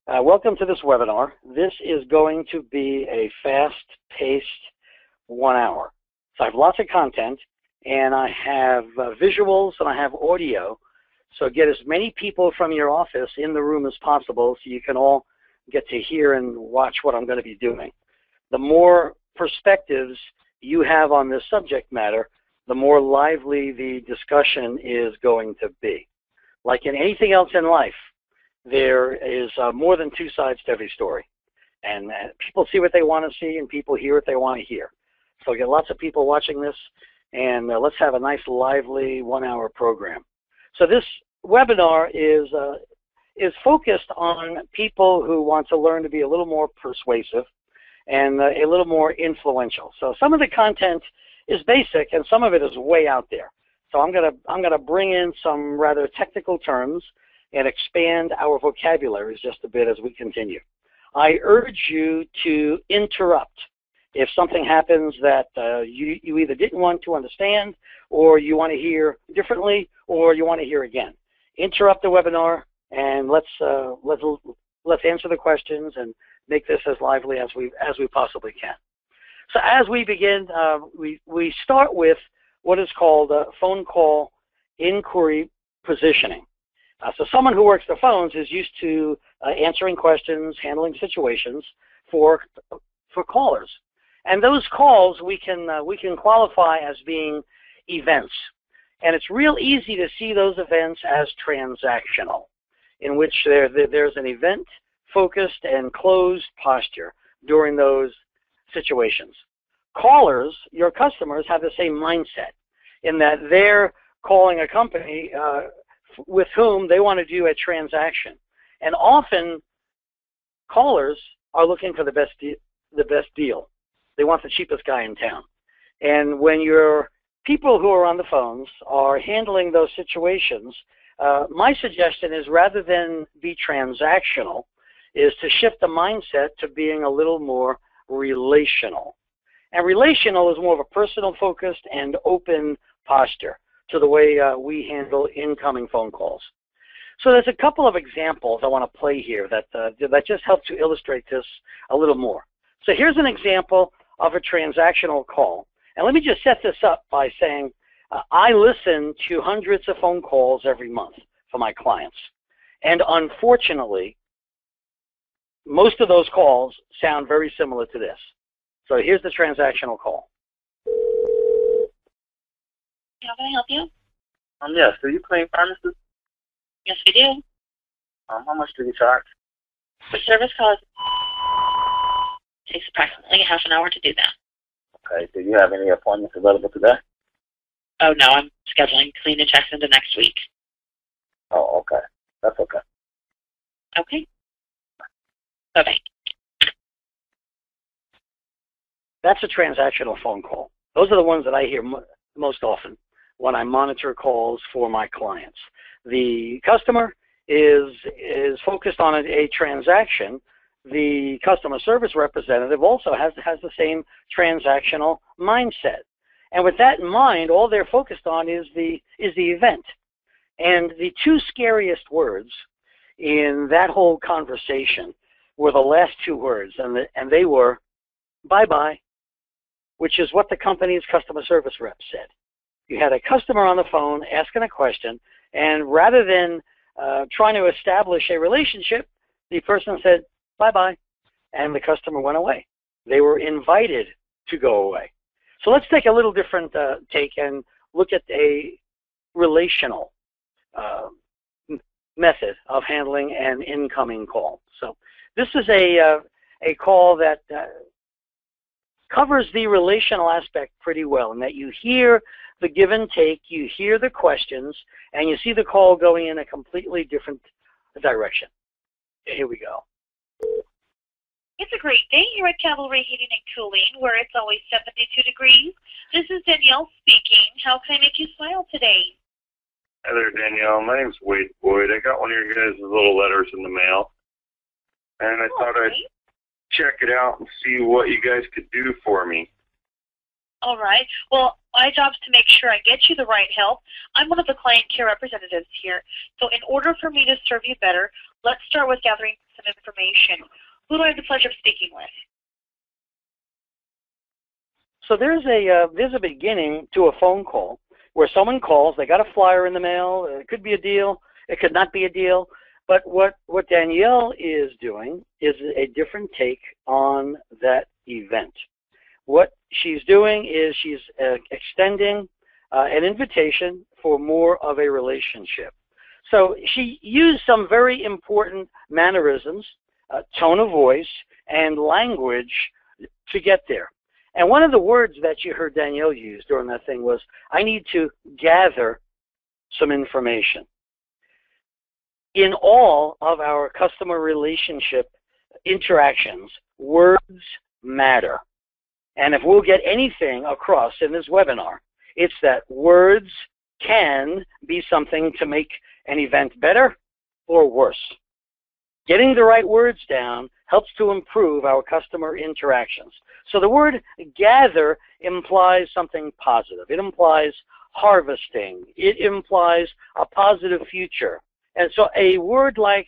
Welcome to this webinar. This is going to be a fast-paced 1 hour. So I have lots of content, and I have visuals, and I have audio. So get as many people from your office in the room as possible so you can all get to hear and watch what I'm going to be doing. The more perspectives you have on this subject matter, the more lively the discussion is going to be. Like in anything else in life, there is more than two sides to every story. And people see what they want to see, and people hear what they want to hear. So get lots of people watching this, and let's have a nice, lively 1 hour program. So this webinar is focused on people who want to learn to be a little more persuasive and a little more influential. So some of the content is basic, and some of it is way out there. So I'm gonna bring in some rather technical terms and expand our vocabularies just a bit as we continue. I urge you to interrupt if something happens that you either didn't want to understand, or you want to hear differently, or you want to hear again. Interrupt the webinar, and let's answer the questions and make this as lively as we possibly can. So as we begin, we start with what is called phone call inquiry positioning. So someone who works the phones is used to answering questions, handling situations for callers, and those calls we can qualify as being events, and it's real easy to see those events as transactional, in which there's an event-focused and closed posture during those situations. Callers, your customers, have the same mindset in that they're calling a company with whom they want to do a transaction. And often, callers are looking for the best deal. They want the cheapest guy in town. And when your people who are on the phones are handling those situations, my suggestion is, rather than be transactional, is to shift the mindset to being a little more relational. And relational is more of a personal focused and open posture to the way we handle incoming phone calls. So there's a couple of examples I want to play here that just help to illustrate this a little more. So here's an example of a transactional call. And let me just set this up by saying I listen to hundreds of phone calls every month for my clients. And unfortunately, most of those calls sound very similar to this. So here's the transactional call. How can I help you? Yes. Do you clean furnaces? Yes, we do. How much do you charge? For service calls, it takes approximately half an hour to do that. Okay. Do you have any appointments available today? Oh, no, I'm scheduling clean and checks into next week. Oh, okay. That's okay. Okay. Bye-bye. That's a transactional phone call. Those are the ones that I hear most often when I monitor calls for my clients. The customer is focused on a transaction. The customer service representative also has the same transactional mindset. And with that in mind, all they're focused on is the event. And the two scariest words in that whole conversation were the last two words, and they were bye-bye, which is what the company's customer service rep said. You had a customer on the phone asking a question, and rather than trying to establish a relationship, the person said, bye-bye, and the customer went away. They were invited to go away. So let's take a little different take and look at a relational method of handling an incoming call. So this is a call that covers the relational aspect pretty well, in that you hear the give and take, you hear the questions, and you see the call going in a completely different direction. Here we go. It's a great day here at Cavalry Heating and Cooling, where it's always 72 degrees. This is Danielle speaking. How can I make you smile today? Hi there, Danielle. My name's Wade Boyd. I got one of your guys' little letters in the mail, and I thought I'd check it out and see what you guys could do for me. All right. Well, my job is to make sure I get you the right help. I'm one of the client care representatives here. So in order for me to serve you better, Let's start with gathering some information. Who do I have the pleasure of speaking with? So there's a beginning to a phone call where someone calls, they got a flyer in the mail, it could be a deal, it could not be a deal, but what Danielle is doing is a different take on that event. What she's doing is she's extending an invitation for more of a relationship. So she used some very important mannerisms, tone of voice, and language to get there. And one of the words that you heard Danielle use during that thing was, I need to gather some information. In all of our customer relationship interactions, words matter. And if we'll get anything across in this webinar, it's that words can be something to make an event better or worse. Getting the right words down helps to improve our customer interactions. So the word gather implies something positive. It implies harvesting. It implies a positive future. And so a word like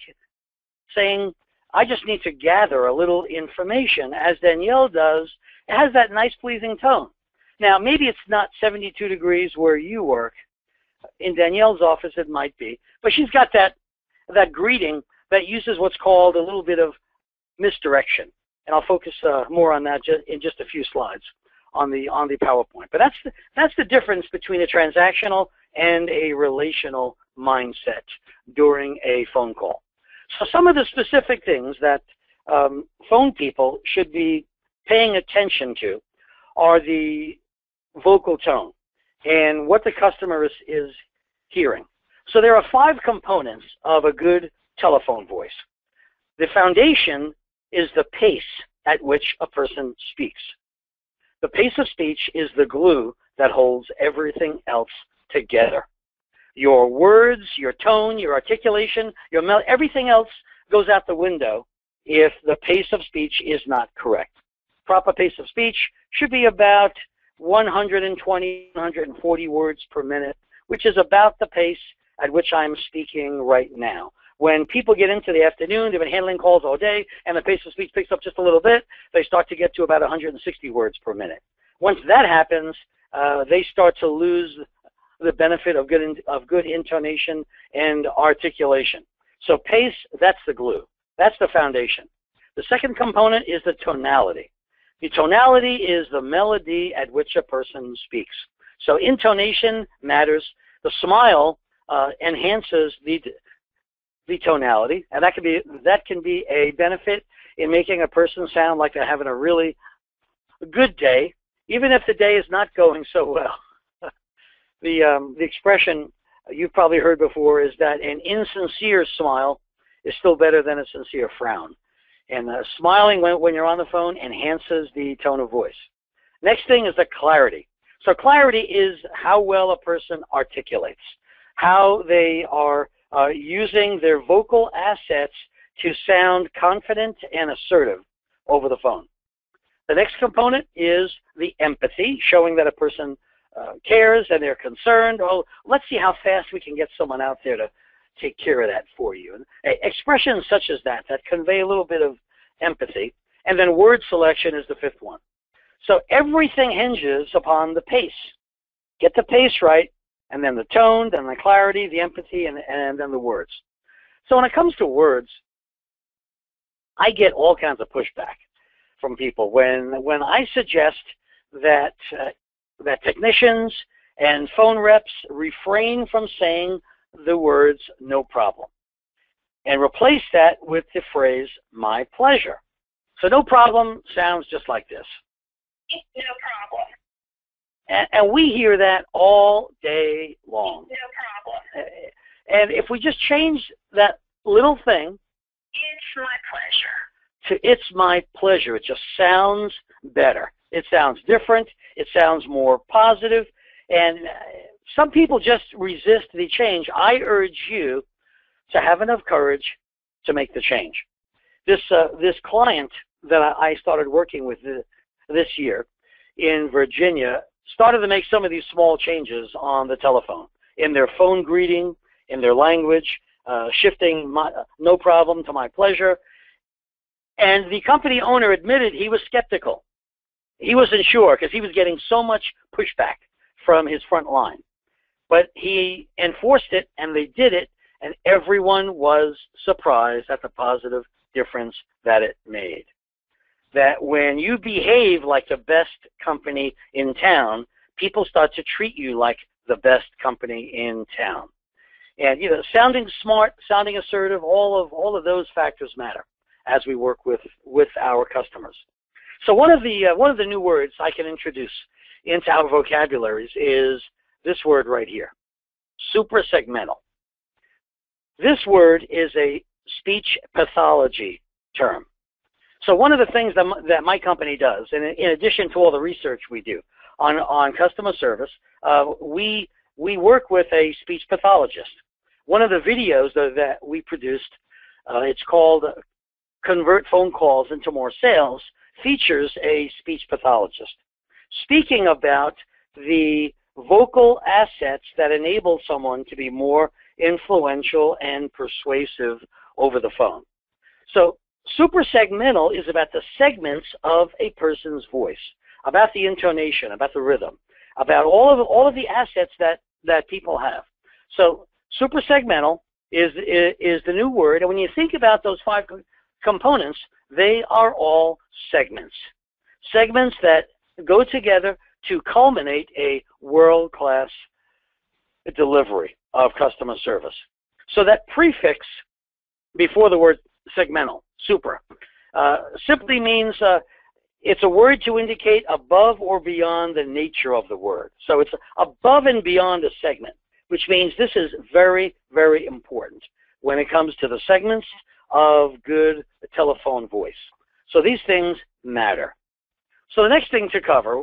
saying, I just need to gather a little information, as Danielle does, it has that nice pleasing tone. Now, maybe it's not 72 degrees where you work. In Danielle's office, it might be. But she's got that greeting that uses what's called a little bit of misdirection. And I'll focus more on that in just a few slides on the PowerPoint. But that's the difference between a transactional and a relational mindset during a phone call. So some of the specific things that phone people should be paying attention to are the vocal tone and what the customer is hearing. So there are 5 components of a good telephone voice. The foundation is the pace at which a person speaks. The pace of speech is the glue that holds everything else together. Your words, your tone, your articulation, everything else goes out the window if the pace of speech is not correct. Proper pace of speech should be about 120, 140 words per minute, which is about the pace at which I'm speaking right now. When people get into the afternoon, they've been handling calls all day, and the pace of speech picks up just a little bit, they start to get to about 160 words per minute. Once that happens, they start to lose the benefit of good intonation and articulation. So pace, that's the glue. That's the foundation. The second component is the tonality. The tonality is the melody at which a person speaks. So intonation matters. The smile enhances the tonality, and that can be a benefit in making a person sound like they're having a really good day, even if the day is not going so well. The expression you've probably heard before is that an insincere smile is still better than a sincere frown. And smiling when you're on the phone enhances the tone of voice. Next thing is the clarity. So clarity is how well a person articulates, how they are using their vocal assets to sound confident and assertive over the phone. The next component is the empathy, showing that a person cares and they're concerned. Oh, let's see how fast we can get someone out there to take care of that for you. And expressions such as that convey a little bit of empathy. And then word selection is the 5th one. So everything hinges upon the pace. Get the pace right, and then the tone, then the clarity, the empathy, and then the words. So when it comes to words, I get all kinds of pushback from people when I suggest that technicians and phone reps refrain from saying the words "no problem" and replace that with the phrase "my pleasure." So "no problem" sounds just like this. No problem. And we hear that all day long. No problem. And if we just change that little thing, It's my pleasure. to "it's my pleasure," it just sounds better. It sounds different. It sounds more positive. And some people just resist the change. I urge you to have enough courage to make the change. This client that I started working with this year in Virginia started to make some of these small changes on the telephone, in their phone greeting, in their language. shifting no problem to my pleasure. And the company owner admitted he was skeptical. He wasn't sure because he was getting so much pushback from his front line. But he enforced it, and they did it, and everyone was surprised at the positive difference that it made. That when you behave like the best company in town, people start to treat you like the best company in town. And sounding smart, sounding assertive, all of those factors matter as we work with our customers. So one of the new words I can introduce into our vocabularies is this word right here, suprasegmental. This word is a speech pathology term. So one of the things that my company does, and in addition to all the research we do on customer service, we work with a speech pathologist. One of the videos that we produced, it's called Convert Phone Calls into More Sales, features a speech pathologist speaking about the vocal assets that enable someone to be more influential and persuasive over the phone. So suprasegmental is about the segments of a person's voice, about the intonation, about the rhythm, about all of the assets that people have. So suprasegmental is the new word, and when you think about those 5 components, they are all segments. Segments that go together to culminate a world-class delivery of customer service. So that prefix before the word segmental, supra, simply means it's a word to indicate above or beyond the nature of the word. So it's above and beyond a segment, which means this is very, very important when it comes to the segments of good telephone voice. So these things matter. So the next thing to cover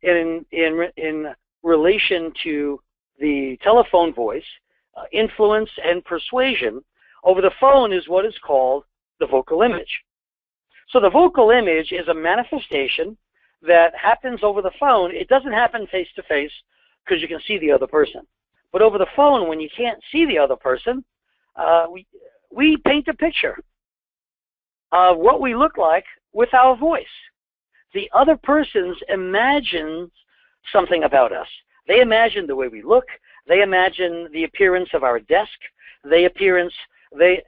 in relation to the telephone voice, influence and persuasion over the phone is what is called the vocal image. So the vocal image is a manifestation that happens over the phone. It doesn't happen face to face because you can see the other person. But over the phone, when you can't see the other person, we paint a picture of what we look like with our voice. The other person imagines something about us. They imagine the way we look. They imagine the appearance of our desk. They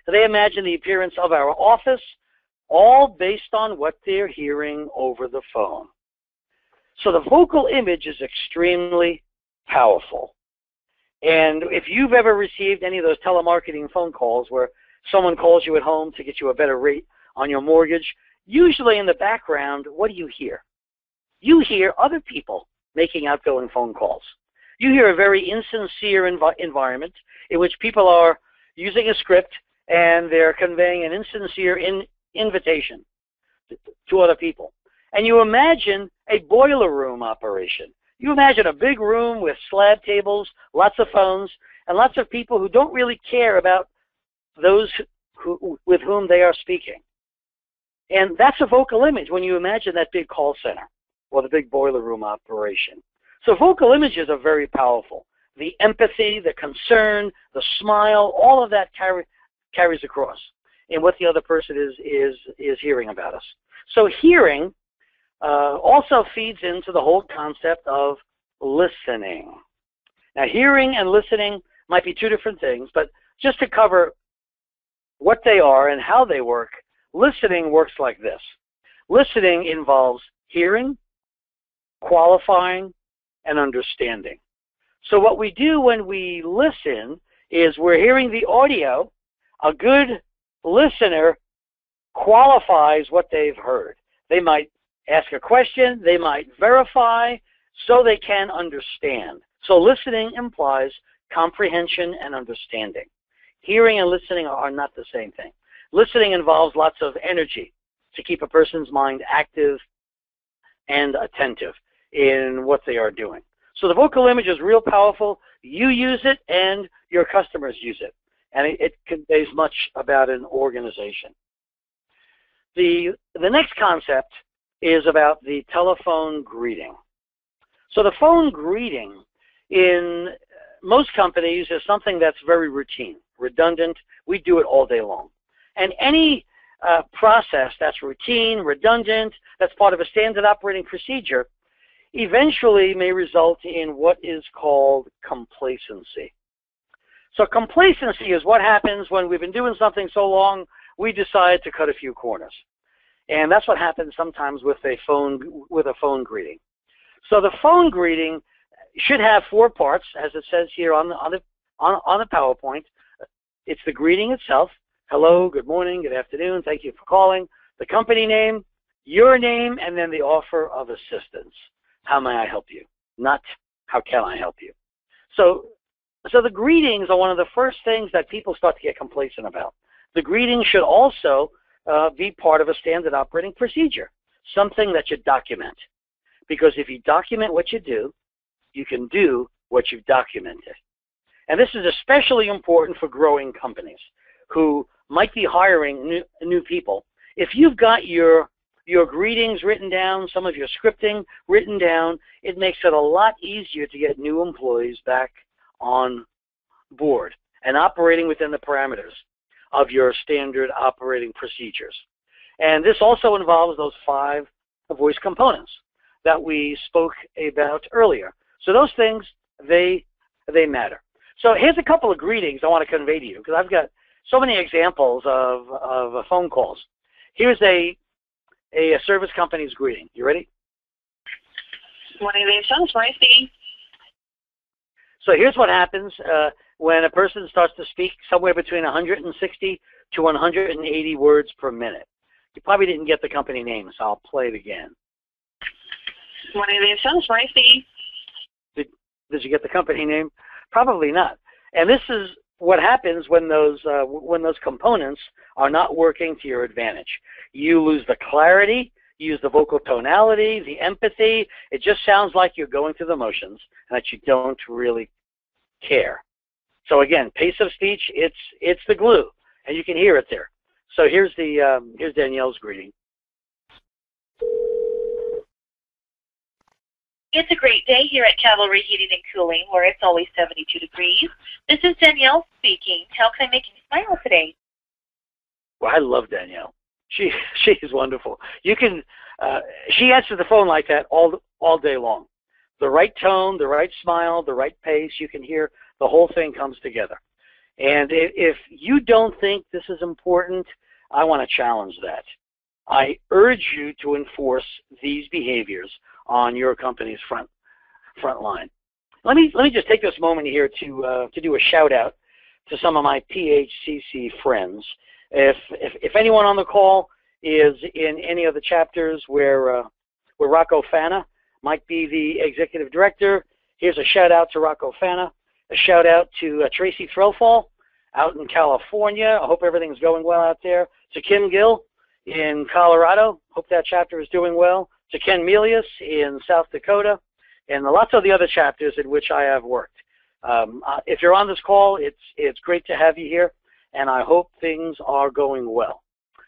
imagine the appearance of our office, all based on what they're hearing over the phone. So the vocal image is extremely powerful. And if you've ever received any of those telemarketing phone calls where someone calls you at home to get you a better rate on your mortgage, usually in the background, what do you hear? You hear other people making outgoing phone calls. You hear a very insincere environment in which people are using a script and they're conveying an insincere invitation to other people. And you imagine a boiler room operation. You imagine a big room with slab tables, lots of phones, and lots of people who don't really care about those with whom they are speaking. And that's a vocal image when you imagine that big call center or the big boiler room operation. So vocal images are very powerful. The empathy, the concern, the smile, all of that carries across in what the other person is hearing about us. So hearing also feeds into the whole concept of listening. Now, hearing and listening might be 2 different things, but just to cover what they are and how they work, listening works like this. Listening involves hearing, qualifying, and understanding. So what we do when we listen is we're hearing the audio. A good listener qualifies what they've heard. They might ask a question, they might verify, so they can understand. So listening implies comprehension and understanding. Hearing and listening are not the same thing. Listening involves lots of energy to keep a person's mind active and attentive in what they are doing. So the vocal image is real powerful. You use it and your customers use it. And it conveys much about an organization. The next concept is about the telephone greeting. So the phone greeting in most companies is something that's very routine, redundant. We do it all day long. And any process that's routine, redundant, that's part of a standard operating procedure, eventually may result in what is called complacency. So complacency is what happens when we've been doing something so long, we decide to cut a few corners. And that's what happens sometimes with a phone greeting. So the phone greeting should have 4 parts, as it says here on the PowerPoint. It's the greeting itself. Hello, good morning, good afternoon, thank you for calling. The company name, your name, and then the offer of assistance. How may I help you? Not how can I help you? So the greetings are one of the first things that people start to get complacent about. The greeting should also be part of a standard operating procedure, something that you document. Because if you document what you do, you can do what you've documented. And this is especially important for growing companies who might be hiring new people. If you've got your greetings written down, some of your scripting written down, it makes it a lot easier to get new employees back on board and operating within the parameters of your standard operating procedures. And this also involves those 5 voice components that we spoke about earlier. So those things, they matter. So here's a couple of greetings I want to convey to you, because I've got so many examples of phone calls. Here's a service company's greeting. You ready? Morning, Dave. Sounds right, speaking. So here's what happens when a person starts to speak somewhere between 160 to 180 words per minute. You probably didn't get the company name, so I'll play it again. Morning, Dave. Sounds right, speaking. Did you get the company name? Probably not. And this is what happens when those components are not working to your advantage. You lose the clarity, you use the vocal tonality, the empathy. It just sounds like you're going through the motions and that you don't really care. So again, pace of speech, it's the glue, and you can hear it there. So here's Danielle's greeting. It's a great day here at Cavalry Heating and Cooling, where it's always 72 degrees. This is Danielle speaking. How can I make you smile today? Well, I love Danielle. She is wonderful. You can she answers the phone like that all day long. The right tone, the right smile, the right pace. You can hear the whole thing comes together. And if you don't think this is important, I want to challenge that. I urge you to enforce these behaviors on your company's front line. Let me just take this moment here to do a shout out to some of my PHCC friends. If anyone on the call is in any of the chapters where Rocco Fana might be the executive director, here's a shout out to Rocco Fana. A shout out to Tracy Threlfall out in California. I hope everything's going well out there. To Kim Gill in Colorado. Hope that chapter is doing well. To Ken Melius in South Dakota, and lots of the other chapters in which I have worked. If you're on this call, it's great to have you here, and I hope things are going well.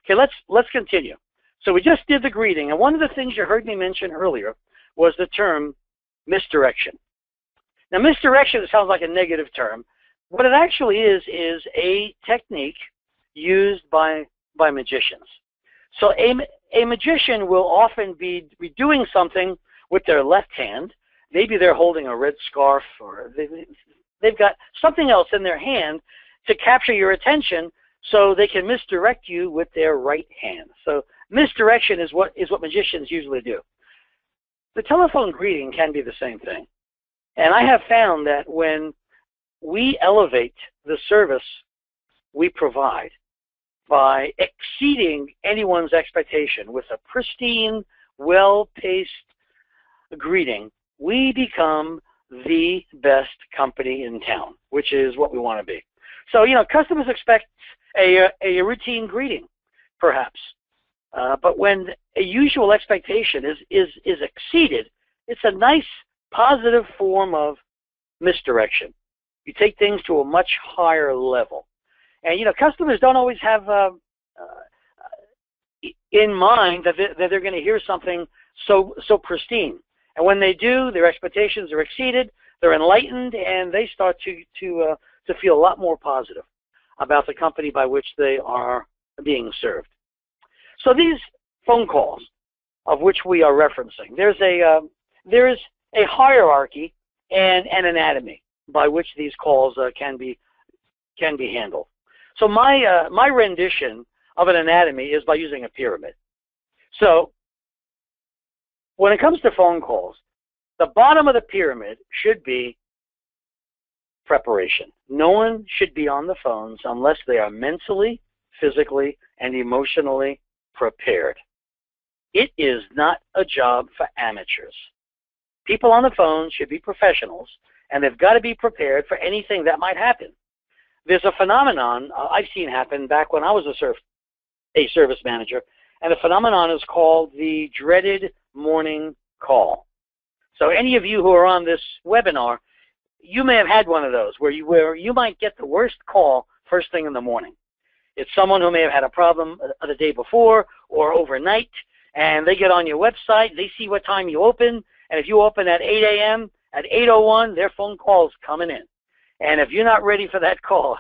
Okay, let's continue. So we just did the greeting, and one of the things you heard me mention earlier was the term misdirection. Now, misdirection sounds like a negative term. What it actually is a technique used by magicians. So a magician will often be doing something with their left hand. Maybe they're holding a red scarf, or they've got something else in their hand to capture your attention so they can misdirect you with their right hand. So misdirection is what magicians usually do. The telephone greeting can be the same thing. And I have found that when we elevate the service we provide by exceeding anyone's expectation with a pristine, well-paced greeting, we become the best company in town, which is what we want to be. So, customers expect a routine greeting, perhaps. But when a usual expectation is exceeded, it's a nice, positive form of misdirection. You take things to a much higher level. And, customers don't always have in mind that they're going to hear something so pristine. And when they do, their expectations are exceeded. they're enlightened, and they start to feel a lot more positive about the company by which they are being served. So these phone calls of which we are referencing, there is a hierarchy and an anatomy by which these calls can be handled. So my rendition of an anatomy is by using a pyramid. So when it comes to phone calls, the bottom of the pyramid should be preparation. No one should be on the phones unless they are mentally, physically, and emotionally prepared. It is not a job for amateurs. People on the phone should be professionals, and they've got to be prepared for anything that might happen. There's a phenomenon I've seen happen back when I was a service manager, and the phenomenon is called the dreaded morning call. So any of you who are on this webinar, you may have had one of those where you might get the worst call first thing in the morning. It's someone who may have had a problem the day before or overnight, and they get on your website, they see what time you open, and if you open at 8 a.m., at 8:01, their phone call is coming in. And if you're not ready for that call,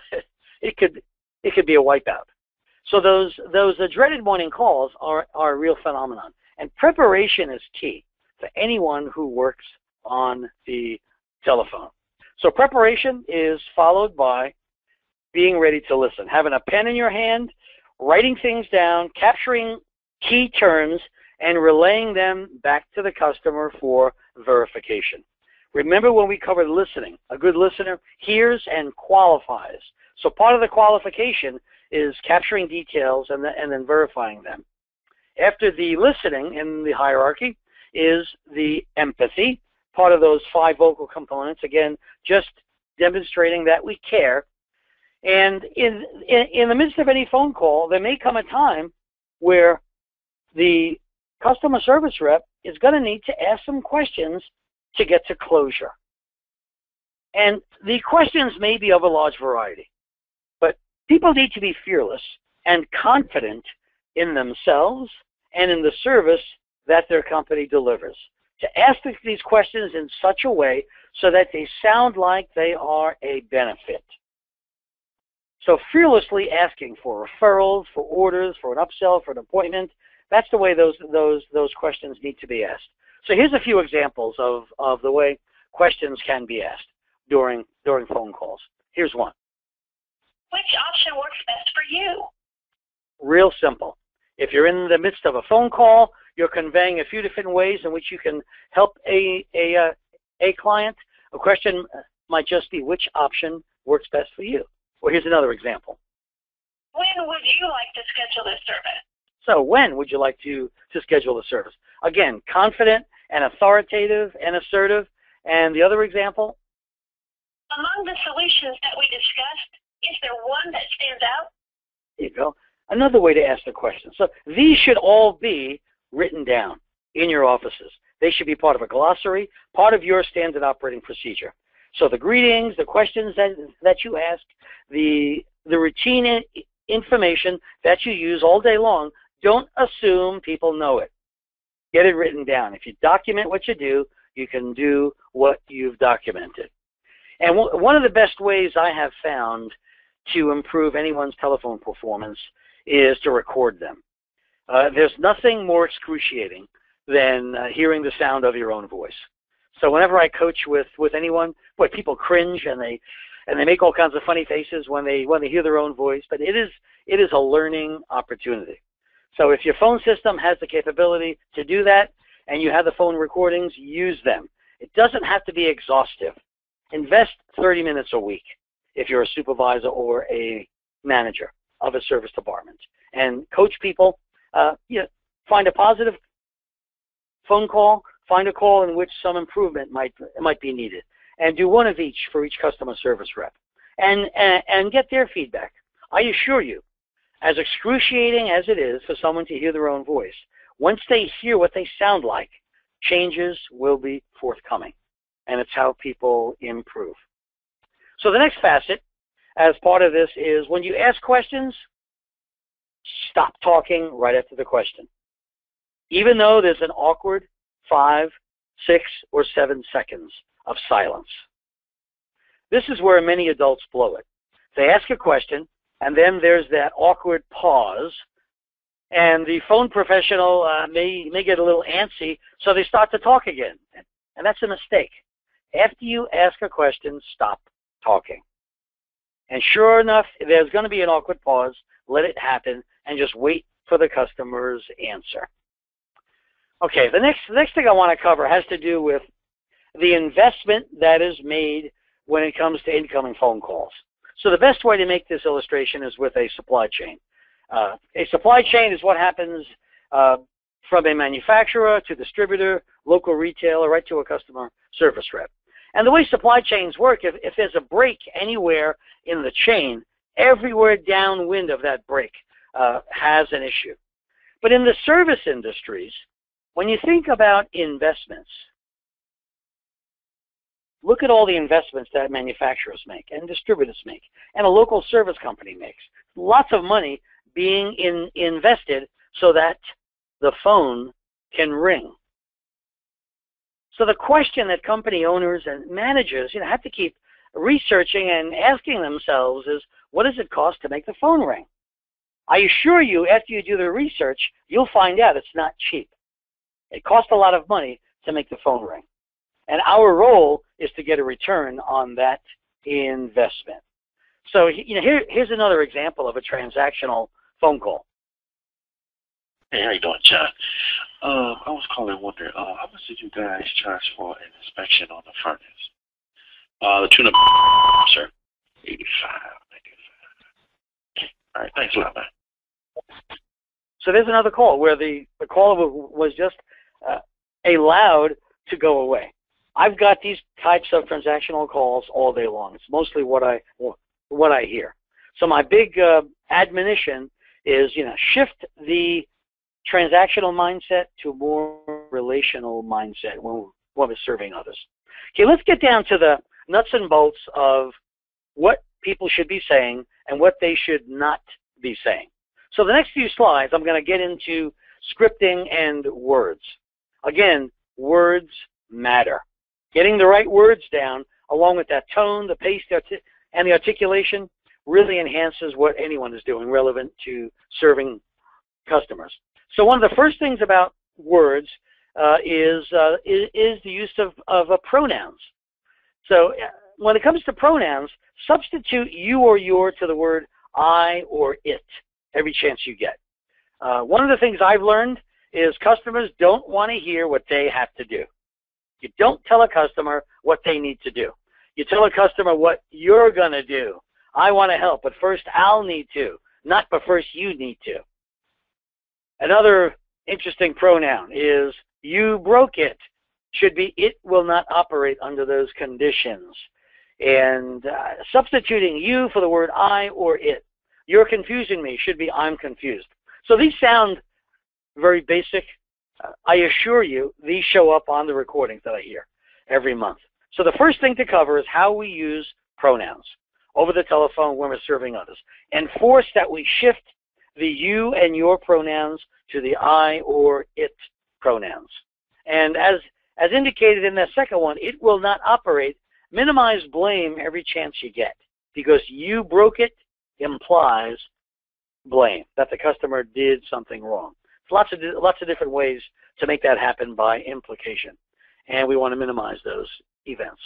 it could be a wipeout. So those dreaded morning calls are a real phenomenon. And preparation is key for anyone who works on the telephone. So preparation is followed by being ready to listen, having a pen in your hand, writing things down, capturing key terms, and relaying them back to the customer for verification. Remember when we covered listening, a good listener hears and qualifies. So part of the qualification is capturing details and then verifying them. After the listening in the hierarchy is the empathy, part of those 5 vocal components, again, just demonstrating that we care. And in the midst of any phone call, there may come a time where the customer service rep is going to need to ask some questions to get to closure. And the questions may be of a large variety, but people need to be fearless and confident in themselves and in the service that their company delivers. To ask these questions in such a way so that they sound like they are a benefit. So fearlessly asking for referrals, for orders, for an upsell, for an appointment, that's the way those questions need to be asked. So here's a few examples of the way questions can be asked during phone calls. Here's one. Which option works best for you? Real simple. If you're in the midst of a phone call, you're conveying a few different ways in which you can help a client. A question might just be, which option works best for you? Or here's another example. When would you like to schedule this service? So when would you like to schedule the service? Again, confident and authoritative and assertive. And the other example? Among the solutions that we discussed, is there one that stands out? There you go. Another way to ask the question. So these should all be written down in your offices. They should be part of a glossary, part of your standard operating procedure. So the greetings, the questions that you ask, the routine information that you use all day long, don't assume people know it. Get it written down. If you document what you do, you can do what you've documented. And one of the best ways I have found to improve anyone's telephone performance is to record them. There's nothing more excruciating than hearing the sound of your own voice. So whenever I coach with anyone, boy, people cringe and they make all kinds of funny faces when they hear their own voice. But it is a learning opportunity. So if your phone system has the capability to do that and you have the phone recordings, use them. It doesn't have to be exhaustive. Invest 30 minutes a week if you're a supervisor or a manager of a service department. And coach people, find a positive phone call, find a call in which some improvement might be needed, and do one of each for each customer service rep, and get their feedback. I assure you, as excruciating as it is for someone to hear their own voice, once they hear what they sound like, changes will be forthcoming, and it's how people improve. So the next facet, as part of this, is when you ask questions, stop talking right after the question. Even though there's an awkward 5, 6, or 7 seconds of silence. This is where many adults blow it. They ask a question, and then there's that awkward pause, and the phone professional may get a little antsy, so they start to talk again. And that's a mistake. After you ask a question, stop talking. And sure enough, there's going to be an awkward pause. Let it happen, and just wait for the customer's answer. Okay, the next thing I want to cover has to do with the investment that is made when it comes to incoming phone calls. So the best way to make this illustration is with a supply chain. A supply chain is what happens from a manufacturer to distributor, local retailer, right to a customer service rep. And the way supply chains work, if there's a break anywhere in the chain, everywhere downwind of that break has an issue. But in the service industries, when you think about investments, look at all the investments that manufacturers make and distributors make and a local service company makes. Lots of money being invested so that the phone can ring. So the question that company owners and managers have to keep researching and asking themselves is, what does it cost to make the phone ring? I assure you, after you do the research, you'll find out it's not cheap. It costs a lot of money to make the phone ring. And our role is to get a return on that investment. So here's another example of a transactional phone call. Hey, how you doing, John? I was calling wondering, how much did you guys charge for an inspection on the furnace? The tune of, sir, 85, 95. All right, thanks a lot, man. So there's another call where the caller was just allowed to go away. I've got these types of transactional calls all day long. It's mostly what I hear. So my big admonition is, shift the transactional mindset to a more relational mindset when we're serving others. Okay, let's get down to the nuts and bolts of what people should be saying and what they should not be saying. So the next few slides, I'm going to get into scripting and words. Again, words matter. Getting the right words down, along with that tone, the pace, and the articulation, really enhances what anyone is doing relevant to serving customers. So one of the first things about words is the use of pronouns. So when it comes to pronouns, substitute you or your to the word I or it every chance you get. One of the things I've learned is customers don't want to hear what they have to do. You don't tell a customer what they need to do. You tell a customer what you're going to do. I want to help, but first I'll need to, not but first you need to. Another interesting pronoun is you broke it. Should be it will not operate under those conditions. And substituting you for the word I or it. You're confusing me should be I'm confused. So these sound very basic. I assure you, these show up on the recordings that I hear every month. So the first thing to cover is how we use pronouns over the telephone when we're serving others. Enforce that we shift the you and your pronouns to the I or it pronouns. And as indicated in that second one, it will not operate. Minimize blame every chance you get, because you broke it implies blame, that the customer did something wrong. Lots of different ways to make that happen by implication, and we want to minimize those events.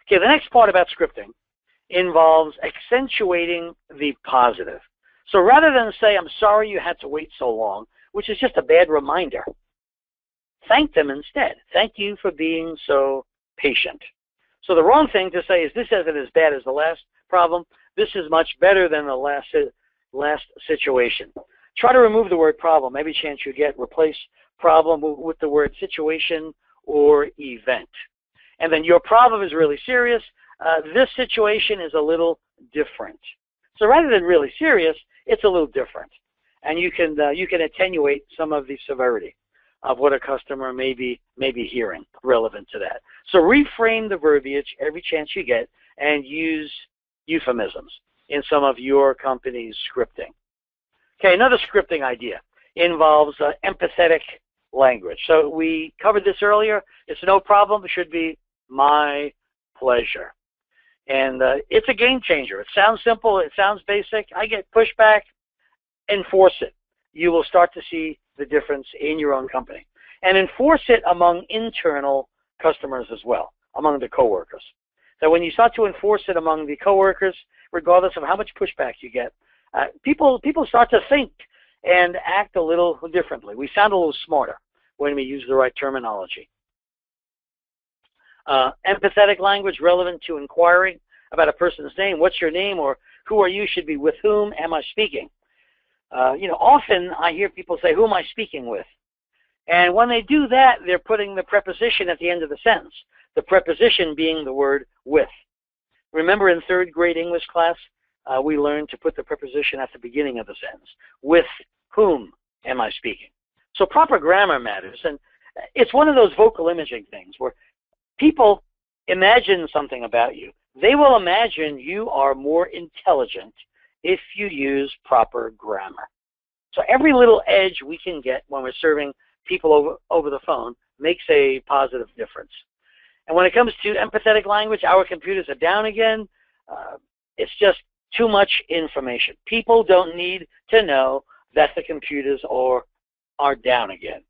Okay, the next part about scripting involves accentuating the positive. So rather than say, I'm sorry you had to wait so long, which is just a bad reminder, thank them instead. Thank you for being so patient. So the wrong thing to say is, this isn't as bad as the last problem. This is much better than the last situation. Try to remove the word problem every chance you get. Replace problem with the word situation or event. And then your problem is really serious. This situation is a little different. So rather than really serious, it's a little different. And you can attenuate some of the severity of what a customer may be hearing relevant to that. So reframe the verbiage every chance you get and use euphemisms in some of your company's scripting. Okay, another scripting idea involves empathetic language. So we covered this earlier. It's no problem. It should be my pleasure. And it's a game changer. It sounds simple. It sounds basic. I get pushback. Enforce it. You will start to see the difference in your own company. And enforce it among internal customers as well, among the coworkers. So when you start to enforce it among the coworkers, regardless of how much pushback you get, people start to think and act a little differently. We sound a little smarter when we use the right terminology. Empathetic language relevant to inquiring about a person's name. What's your name, or who are you should be with whom am I speaking? Often I hear people say, who am I speaking with? And when they do that, they're putting the preposition at the end of the sentence, the preposition being the word with. Remember in third grade English class, we learned to put the preposition at the beginning of the sentence. With whom am I speaking? So proper grammar matters. And it's one of those vocal imaging things where people imagine something about you. They will imagine you are more intelligent if you use proper grammar. So every little edge we can get when we're serving people over the phone makes a positive difference. And when it comes to empathetic language, our computers are down again. It's just too much information. People don't need to know that the computers are down again.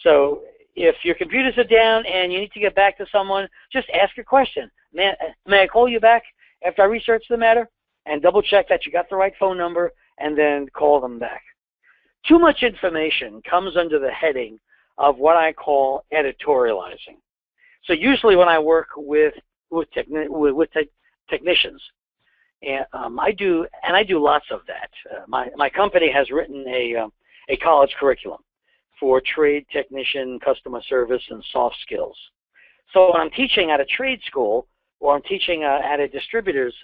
So if your computers are down and you need to get back to someone, just ask a question. May I call you back after I research the matter? And double check that you got the right phone number and then call them back. Too much information comes under the heading of what I call editorializing. So usually when I work with technicians, and I do lots of that. My company has written a college curriculum for trade technician, customer service, and soft skills. So when I'm teaching at a trade school or I'm teaching at a distributor's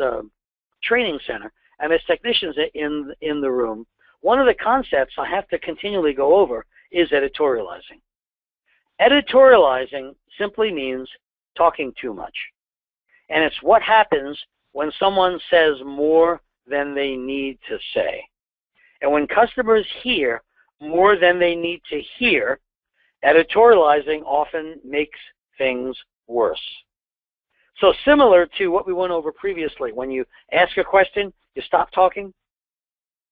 training center, and there's technicians in the room, one of the concepts I have to continually go over is editorializing. Editorializing simply means talking too much. And it's what happens when someone says more than they need to say. And when customers hear more than they need to hear, editorializing often makes things worse. So similar to what we went over previously, when you ask a question, you stop talking.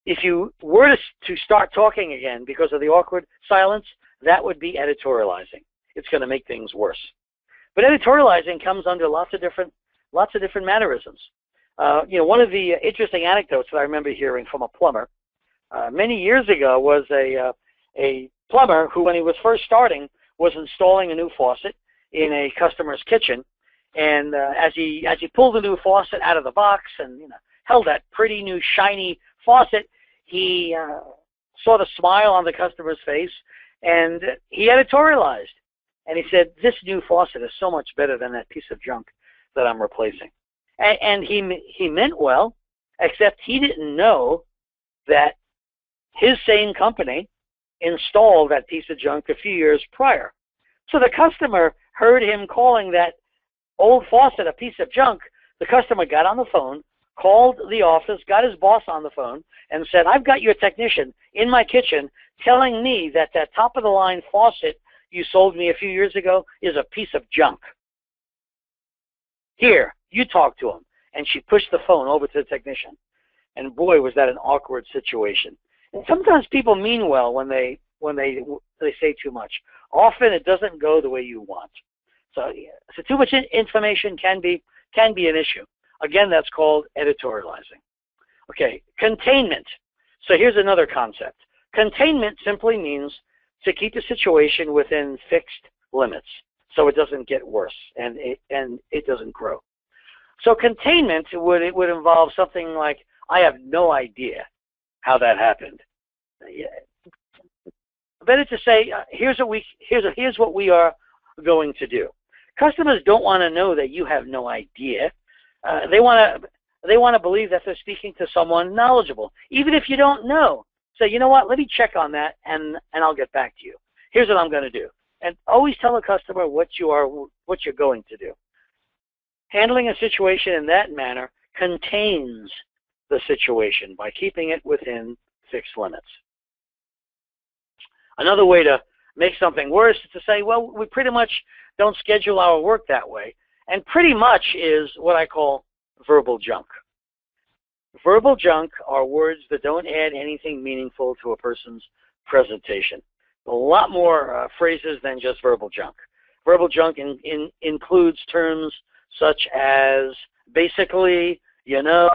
If you were to start talking again because of the awkward silence, that would be editorializing. It's going to make things worse. But editorializing comes under lots of different mannerisms. One of the interesting anecdotes that I remember hearing from a plumber many years ago was a plumber who, when he was first starting, was installing a new faucet in a customer's kitchen. And as he pulled the new faucet out of the box and held that pretty new shiny faucet, he saw the smile on the customer's face, and he editorialized. And he said, "This new faucet is so much better than that piece of junk that I'm replacing." And he meant well, except he didn't know that his same company installed that piece of junk a few years prior. So the customer heard him calling that old faucet a piece of junk. The customer got on the phone, called the office, got his boss on the phone, and said, "I've got your technician in my kitchen telling me that that top-of-the-line faucet you sold me a few years ago is a piece of junk. Here, you talk to him." And she pushed the phone over to the technician. And boy, was that an awkward situation. And sometimes people mean well when they say too much. Often it doesn't go the way you want. So too much information can be an issue. Again, that's called editorializing. Okay, containment. So here's another concept. Containment simply means to keep the situation within fixed limits so it doesn't get worse and it doesn't grow. So containment would involve something like, "I have no idea how that happened." Better to say, here's what we are going to do. Customers don't want to know that you have no idea. They want to believe that they're speaking to someone knowledgeable, even if you don't know. So you know what? Let me check on that, and I'll get back to you. Here's what I'm going to do, and always tell a customer what you're going to do. Handling a situation in that manner contains the situation by keeping it within fixed limits. Another way to make something worse is to say, well, we pretty much don't schedule our work that way. And pretty much is what I call verbal junk. Verbal junk are words that don't add anything meaningful to a person's presentation. A lot more phrases than just verbal junk. Verbal junk includes terms such as basically, you know,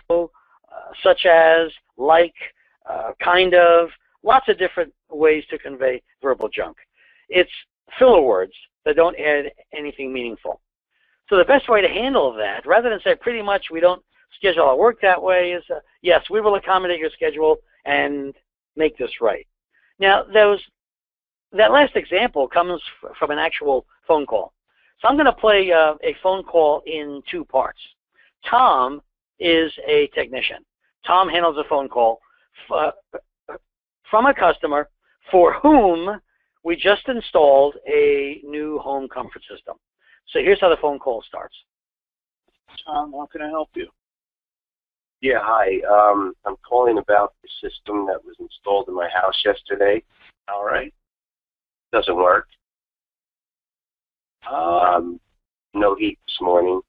such as, like, kind of, lots of different ways to convey verbal junk. It's filler words that don't add anything meaningful. So the best way to handle that, rather than say pretty much we don't schedule our work that way, is yes, we will accommodate your schedule and make this right. Now, that last example comes from an actual phone call. So I'm going to play a phone call in two parts. Tom is a technician. Tom handles a phone call from a customer for whom we just installed a new home comfort system. So here's how the phone call starts. Tom, how can I help you? Yeah, hi. I'm calling about the system that was installed in my house yesterday. All right. Doesn't work. No heat this morning.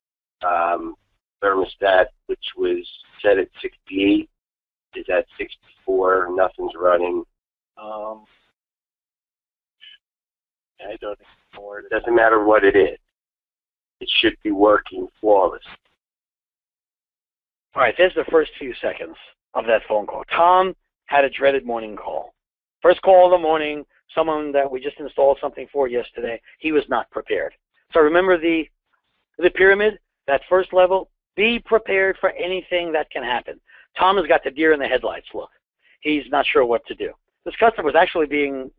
Thermostat, which was set at 68, is at 64. Nothing's running. I don't ignore it. Doesn't matter what it is. It should be working flawless. All right, there's the first few seconds of that phone call. Tom had a dreaded morning call. First call of the morning, someone that we just installed something for yesterday. He was not prepared. So remember the pyramid, that first level, be prepared for anything that can happen. Tom has got the deer in the headlights look. He's not sure what to do. This customer was actually being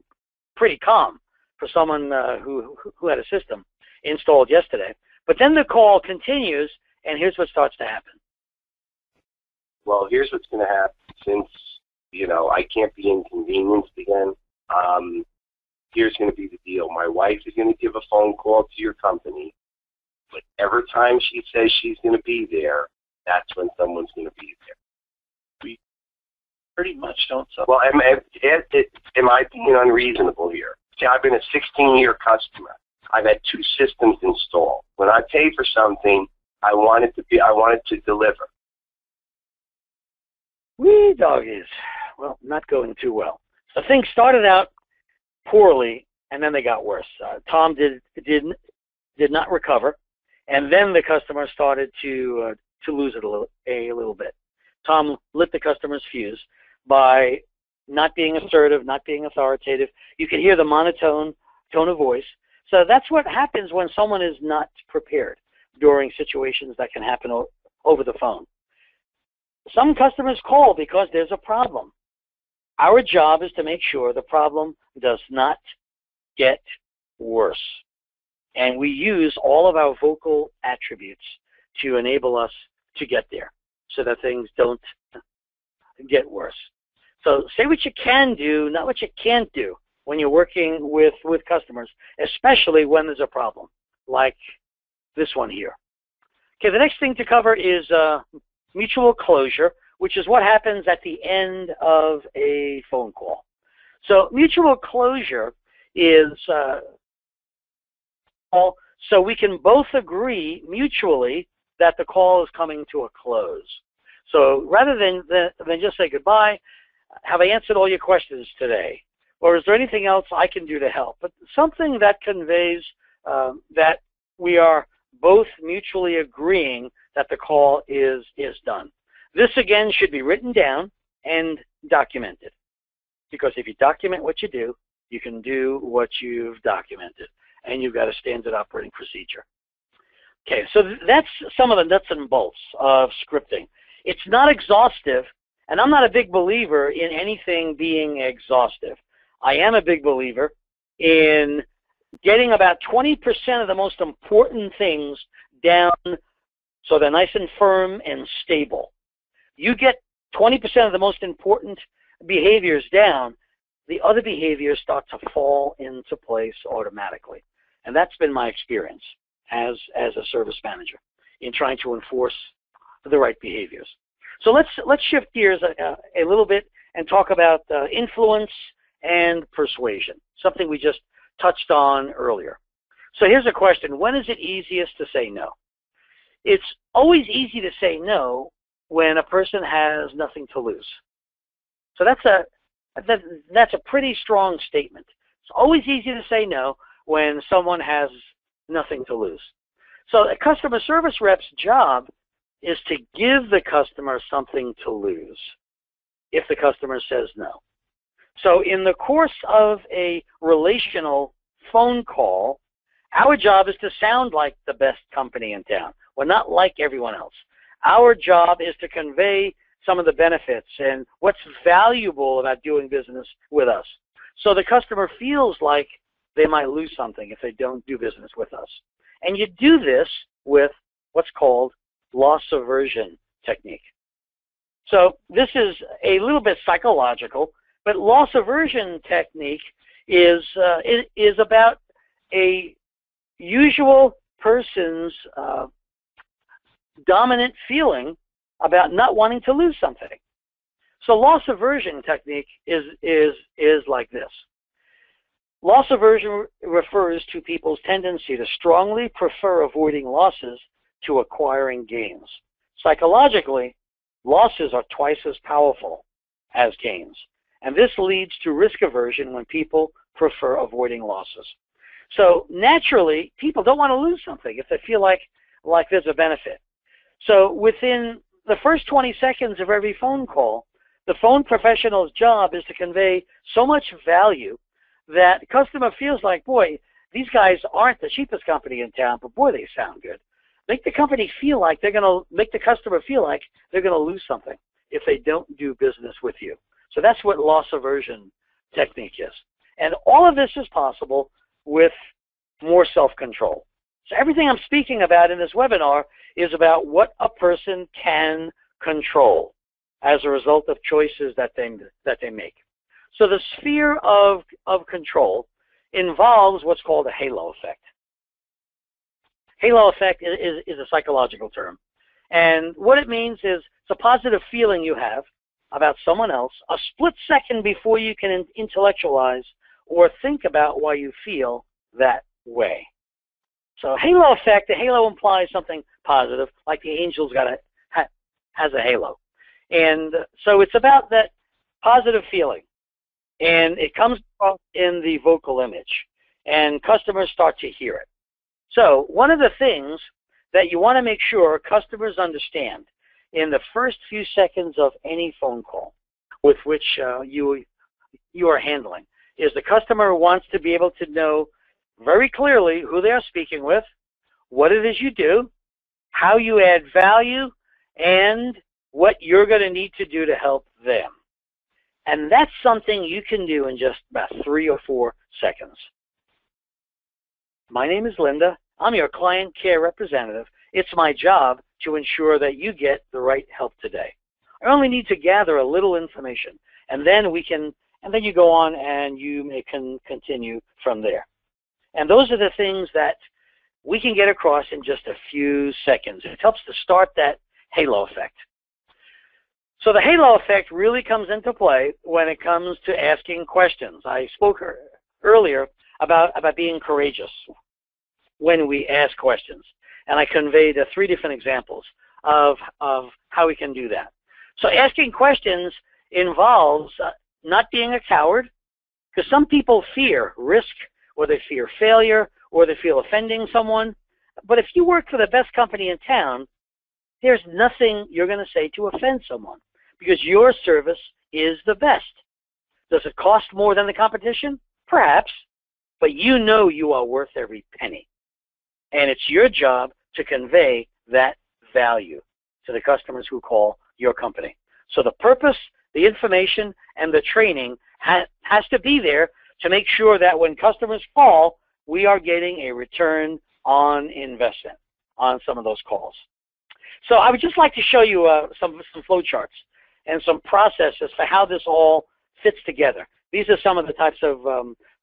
pretty calm for someone who had a system installed yesterday. But then the call continues, and here's what starts to happen. Well, here's what's going to happen. Since, you know, I can't be inconvenienced again, here's going to be the deal. My wife is going to give a phone call to your company, but every time she says she's going to be there, that's when someone's going to be there. We pretty much don't. Well, am I being unreasonable here? See, I've been a 16-year customer. I've had 2 systems installed. When I pay for something, I want it to deliver. Wee doggies. Well, not going too well. So things started out poorly, and then they got worse. Tom did not recover, and then the customer started to lose it a little bit. Tom lit the customer's fuse by not being assertive, not being authoritative. You can hear the monotone tone of voice. So that's what happens when someone is not prepared during situations that can happen over the phone. Some customers call because there's a problem. Our job is to make sure the problem does not get worse. And we use all of our vocal attributes to enable us to get there so that things don't get worse. So say what you can do, not what you can't do when you're working with customers, especially when there's a problem, like this one here. Okay, the next thing to cover is mutual closure, which is what happens at the end of a phone call. So mutual closure is so we can both agree mutually that the call is coming to a close. So rather than just say goodbye, have I answered all your questions today? Or is there anything else I can do to help? But something that conveys that we are both mutually agreeing that the call is done. This, again, should be written down and documented. Because if you document what you do, you can do what you've documented. And you've got a standard operating procedure. Okay, so that's some of the nuts and bolts of scripting. It's not exhaustive, and I'm not a big believer in anything being exhaustive. I am a big believer in getting about 20% of the most important things down so they're nice and firm and stable. You get 20% of the most important behaviors down, the other behaviors start to fall into place automatically. And that's been my experience as a service manager in trying to enforce the right behaviors. So let's shift gears a little bit and talk about influence and persuasion, something we just touched on earlier. So here's a question. When is it easiest to say no? it's always easy to say no when a person has nothing to lose. So that's a pretty strong statement. It's always easy to say no when someone has nothing to lose. So a customer service rep's job is to give the customer something to lose if the customer says no. So in the course of a relational phone call, our job is to sound like the best company in town. We're not like everyone else. Our job is to convey some of the benefits and what's valuable about doing business with us. So the customer feels like they might lose something if they don't do business with us. And you do this with what's called loss aversion technique. So this is a little bit psychological, but loss aversion technique is about a usual person's dominant feeling about not wanting to lose something. So loss aversion technique is like this. Loss aversion refers to people's tendency to strongly prefer avoiding losses to acquiring gains. Psychologically, losses are twice as powerful as gains, and this leads to risk aversion when people prefer avoiding losses. So naturally, people don't want to lose something if they feel like there's a benefit. So within the first 20 seconds of every phone call, the phone professional's job is to convey so much value that the customer feels like, boy, these guys aren't the cheapest company in town, but boy, they sound good. Make the company feel like they're going to make the customer feel like they're going to lose something if they don't do business with you. So that's what loss aversion technique is. And all of this is possible with more self-control. So everything I'm speaking about in this webinar is about what a person can control as a result of choices that they make. So the sphere of control involves what's called a halo effect. Halo effect is a psychological term. And what it means is it's a positive feeling you have about someone else a split second before you can intellectualize or think about why you feel that way. So halo effect, the halo implies something positive, like the angel's has a halo. And so it's about that positive feeling. And it comes across in the vocal image. And customers start to hear it. So one of the things that you want to make sure customers understand in the first few seconds of any phone call with which you are handling is the customer wants to be able to know very clearly who they are speaking with, what it is you do, how you add value, and what you're going to need to do to help them. And that's something you can do in just about 3 or 4 seconds. My name is Linda. I'm your client care representative. It's my job to ensure that you get the right help today. I only need to gather a little information, and then you go on and you can continue from there. And those are the things that we can get across in just a few seconds. It helps to start that halo effect. So the halo effect really comes into play when it comes to asking questions. I spoke earlier about being courageous when we ask questions. And I conveyed 3 different examples of how we can do that. So asking questions involves not being a coward, because some people fear risk, or they fear failure, or they feel offending someone. But if you work for the best company in town, there's nothing you're going to say to offend someone, because your service is the best. Does it cost more than the competition? Perhaps, but you know you are worth every penny. And it's your job to convey that value to the customers who call your company. So the purpose, the information, and the training has to be there to make sure that when customers call, we are getting a return on investment on some of those calls. So I would just like to show you some flowcharts and some processes for how this all fits together. These are some of the types of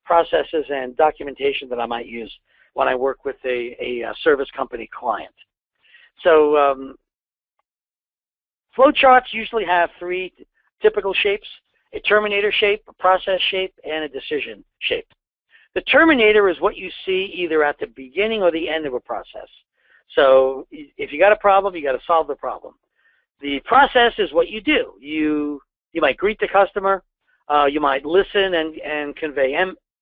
processes and documentation that I might use when I work with a service company client. So flowcharts usually have 3 typical shapes: a terminator shape, a process shape, and a decision shape. The terminator is what you see either at the beginning or the end of a process. So if you got a problem, you got to solve the problem. The process is what you do. You might greet the customer, you might listen and convey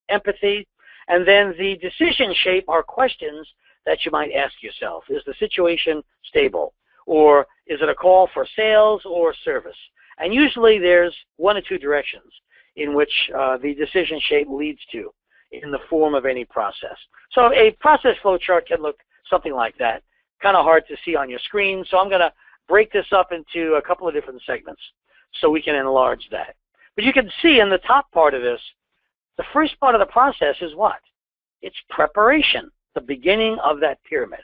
empathy, and then the decision shape are questions that you might ask yourself. Is the situation stable? Or is it a call for sales or service? And usually there's one or two directions in which the decision shape leads to in the form of any process. So a process flow chart can look something like that. Kind of hard to see on your screen, so I'm going to break this up into a couple of different segments so we can enlarge that. But you can see in the top part of this, the first part of the process is what? It's preparation, the beginning of that pyramid.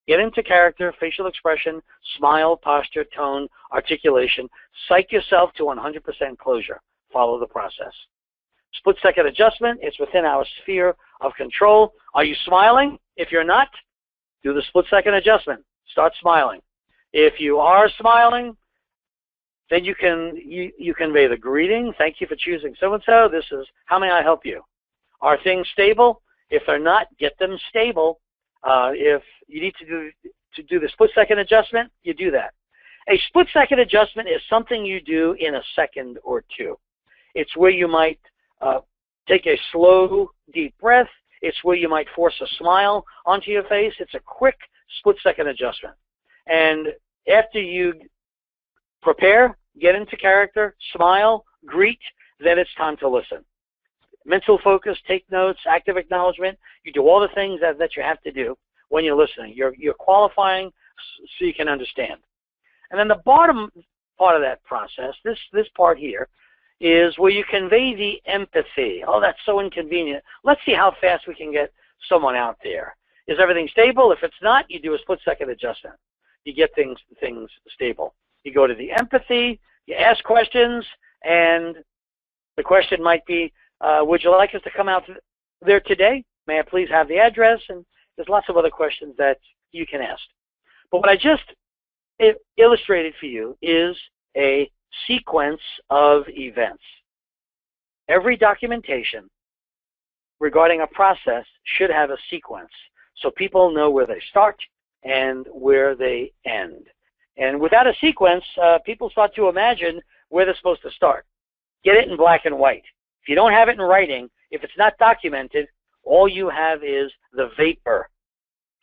Get into character, facial expression, smile, posture, tone, articulation. Psych yourself to 100% closure. Follow the process. Split-second adjustment. It's within our sphere of control. Are you smiling? If you're not, do the split-second adjustment. Start smiling. If you are smiling, then you convey the greeting. Thank you for choosing so-and-so. This is, how may I help you? Are things stable? If they're not, get them stable. If you need to do the split-second adjustment, you do that. A split-second adjustment is something you do in a second or two. It's where you might take a slow, deep breath. It's where you might force a smile onto your face. It's a quick split-second adjustment. And after you prepare, get into character, smile, greet, then it's time to listen. Mental focus, take notes, active acknowledgement. You do all the things that you have to do when you're listening. You're qualifying so you can understand. And then the bottom part of that process, this part here, is where you convey the empathy. Oh, that's so inconvenient. Let's see how fast we can get someone out there. Is everything stable? If it's not, you do a split-second adjustment. You get things stable. You go to the empathy, you ask questions, and the question might be, would you like us to come out there today? May I please have the address? And there's lots of other questions that you can ask. But what I just illustrated for you is a sequence of events. Every documentation regarding a process should have a sequence so people know where they start and where they end. And without a sequence, people start to imagine where they're supposed to start. Get it in black and white. If you don't have it in writing, if it's not documented, all you have is the vapor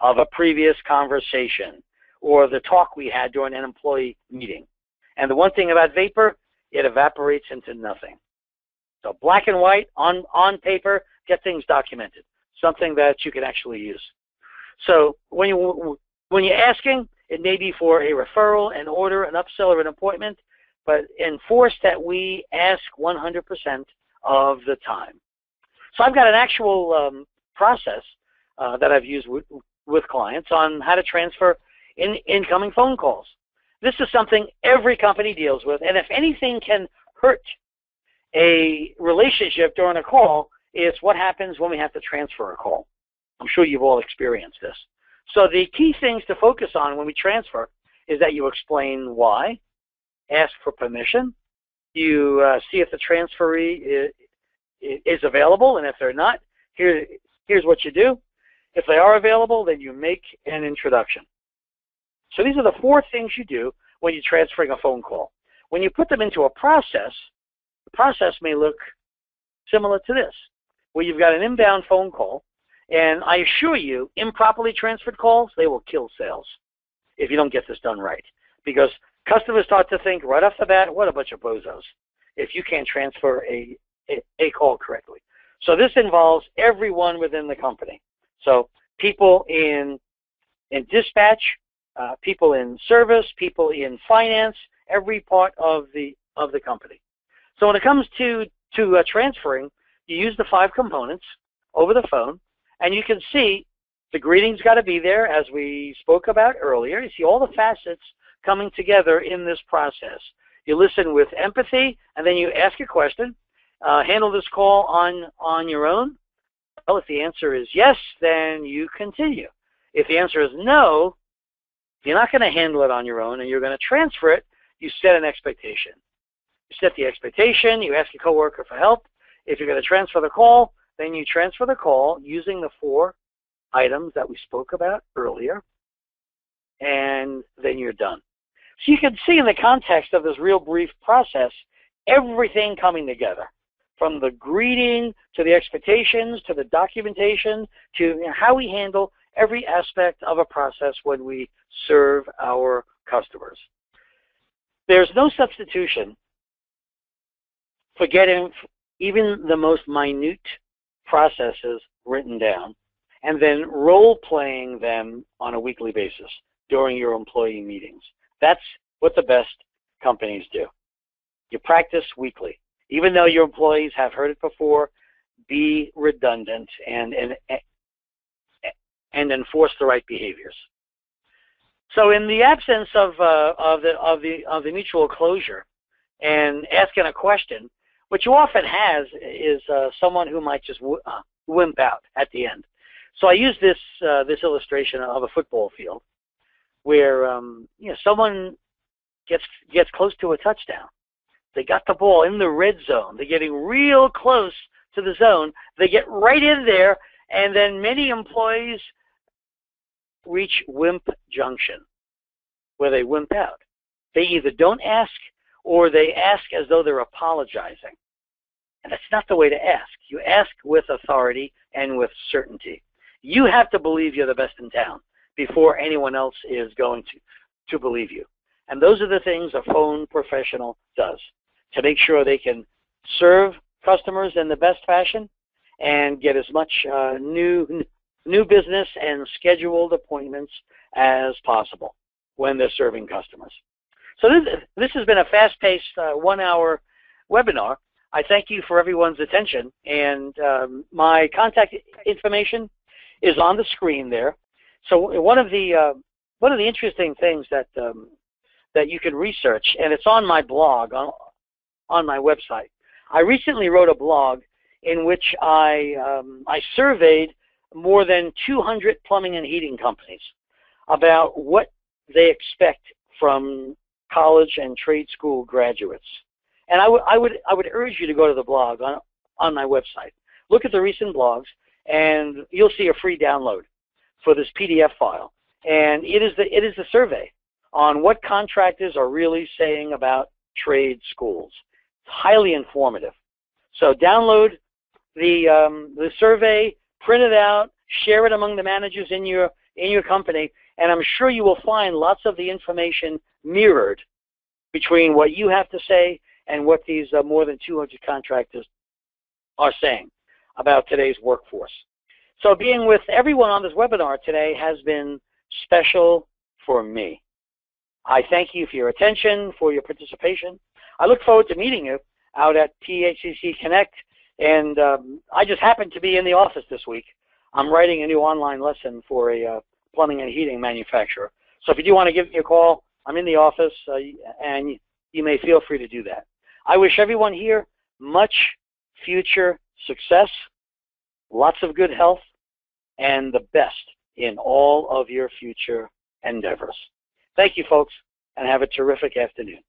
of a previous conversation or the talk we had during an employee meeting. And the one thing about vapor, it evaporates into nothing. So black and white on paper, get things documented, something that you can actually use. So when you're asking, it may be for a referral, an order, an upsell, or an appointment, but enforce that we ask 100% of the time. So I've got an actual process that I've used with clients on how to transfer incoming phone calls. This is something every company deals with, and if anything can hurt a relationship during a call, it's what happens when we have to transfer a call. I'm sure you've all experienced this. So the key things to focus on when we transfer is that you explain why, ask for permission, you see if the transferee is available, and if they're not, here's what you do. If they are available, then you make an introduction. So these are the four things you do when you're transferring a phone call. When you put them into a process, the process may look similar to this, where you've got an inbound phone call, and I assure you, improperly transferred calls, they will kill sales if you don't get this done right. Because customers start to think right off the bat, what a bunch of bozos, if you can't transfer a call correctly. So this involves everyone within the company. So people in dispatch, people in service, people in finance, every part of the company. So when it comes to transferring, you use the 5 components over the phone, and you can see the greeting's got to be there, as we spoke about earlier. You see all the facets coming together in this process. You listen with empathy, and then you ask a question. Handle this call on your own. Well, if the answer is yes, then you continue. If the answer is no, you're not going to handle it on your own, and you're going to transfer it. You set an expectation. You set the expectation. You ask your coworker for help. If you're going to transfer the call, then you transfer the call using the 4 items that we spoke about earlier. and then you're done. So you can see in the context of this real brief process, everything coming together, from the greeting to the expectations to the documentation to how we handle every aspect of a process when we serve our customers. There's no substitution for getting even the most minute processes written down and then role-playing them on a weekly basis during your employee meetings. That's what the best companies do. You practice weekly. Even though your employees have heard it before, be redundant and enforce the right behaviors. So in the absence of the mutual closure and asking a question, what you often have is someone who might just wimp out at the end. So I use this illustration of a football field where someone gets close to a touchdown. They got the ball in the red zone. They're getting real close to the zone. They get right in there, and then many employees reach wimp junction, where they wimp out. They either don't ask or they ask as though they're apologizing. And that's not the way to ask. You ask with authority and with certainty. You have to believe you're the best in town before anyone else is going to believe you. And those are the things a phone professional does to make sure they can serve customers in the best fashion and get as much new business and scheduled appointments as possible when they're serving customers. So this has been a fast-paced 1-hour webinar. I thank you for everyone's attention, and my contact information is on the screen there. So one of the interesting things that you can research, and it's on my blog on my website. I recently wrote a blog in which I surveyed more than 200 plumbing and heating companies about what they expect from college and trade school graduates. And I would urge you to go to the blog on my website. Look at the recent blogs, and you'll see a free download for this PDF file. And it is the survey on what contractors are really saying about trade schools. It's highly informative. So download the survey, print it out, share it among the managers in your company, and I'm sure you will find lots of the information mirrored between what you have to say and what these more than 200 contractors are saying about today's workforce. So being with everyone on this webinar today has been special for me. I thank you for your attention, for your participation. I look forward to meeting you out at PHCC Connect, and I just happened to be in the office this week. I'm writing a new online lesson for a plumbing and heating manufacturer. So if you do want to give me a call, I'm in the office, and you may feel free to do that. I wish everyone here much future success, lots of good health, and the best in all of your future endeavors. Thank you, folks, and have a terrific afternoon.